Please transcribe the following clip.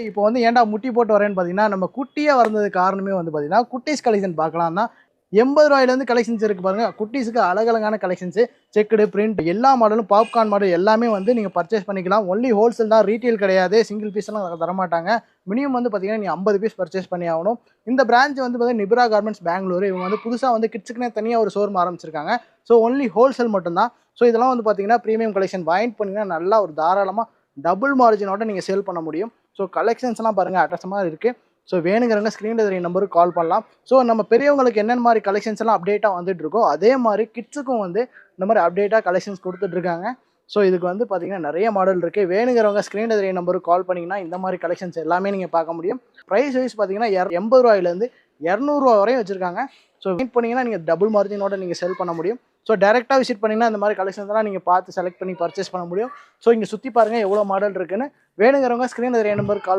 இப்போ வந்து ஏன்டா முட்டி போட்டு வரேன்னு பார்த்தீங்கன்னா, நம்ம குட்டியா வளர்ந்ததுக்கு காரணமே வந்து பார்த்தீங்கன்னா, குட்டீஸ் கலெக்ஷன் பார்க்கலாம் தான். ரூ. 80லேருந்து கலெக்ஷன்ஸ் இருக்கு பாருங்க. குட்டீஸுக்கு அழகழகான கலெக்ஷன்ஸு, செக்குடு, பிரிண்ட் எல்லா மாடலும் பாப்கார்ன் மாடல் எல்லாமே வந்து நீங்க பர்ச்சேஸ் பண்ணிக்கலாம். ஒன்லி ஹோல்சேல் தான், ரீட்டெயில் கிடையாது. சிங்கிள் பீஸ்லாம் தரமாட்டாங்க. மினிமம் வந்து பார்த்தீங்கன்னா, நீங்க 50 பீஸ் பர்ச்சேஸ் பண்ணி ஆகணும். இந்த பிரான்ச் வந்து பார்த்தீங்கன்னா, நிப்ரா கார்மெண்ட்ஸ் பெங்களூர். இவங்க வந்து புதுசா வந்து கிட்ஸுக்குன்னே தனியா ஒரு ஷோரூம் ஆரம்பிச்சிருக்காங்க. ஸோ ஒன்லி ஹோல்சேல் மட்டும் தான். ஸோ இதெல்லாம் வந்து பார்த்தீங்கன்னா, பிரீமியம் கலெக்ஷன் வாங்கிட்டு போனீங்கன்னா, நல்லா ஒரு தாராளமா டபுள் மார்ஜினோட நீங்க சேல் பண்ண முடியும். ஸோ கலெக்ஷன்ஸ்லாம் பாருங்க அட்டகாசமா இருக்கு. ஸோ வேணுங்கிறவங்க ஸ்க்ரீன்ல தெரிய நம்பருக்கு கால் பண்ணலாம். ஸோ நம்ம பெரியவங்களுக்கு என்னென்ன மாரி கலெக்ஷன்ஸ் எல்லாம் அப்டேட்டா வந்துட்டு இருக்கோ, அதே மாரி கிட்ஸுக்கும் வந்து இந்த மாரி அப்டேட்டா கலெக்ஷன்ஸ் குடுத்துட்டு இருக்காங்க. ஸோ இதுக்கு வந்து பார்த்தீங்கன்னா, நெறைய மாடல் இருக்கு. வேணுங்கிறவங்க ஸ்க்ரீன்ல தெரிய நம்பருக்கு கால் பண்ணீங்கன்னா, இந்த மாரி கலெக்ஷன்ஸ் எல்லாமே நீங்க பார்க்க முடியும். பிரைஸ் வைஸ் பார்த்தீங்கன்னா, ரூ. 80லேருந்து ரூ. 200 வரையும் வச்சிருக்காங்க. ஸோ மீட் பண்ணீங்கன்னா, நீங்க டபுள் மார்ஜினோட நீங்க செல் பண்ண முடியும். ஸோ டைரக்ட்டா விசிட் பண்ணீங்கன்னா, இந்த மாரி கலெக்ஷன்ஸ் எல்லாம் நீங்க பார்த்து செலக்ட் பண்ணி பர்ச்சேஸ் பண்ண முடியும். ஸோ இங்க சுத்தி பாருங்க எவ்வளோ மாடல் இருக்குன்னு. வேணுங்கிறவங்க ஸ்க்ரீன்ல தெரிய நம்பருக்கு கால்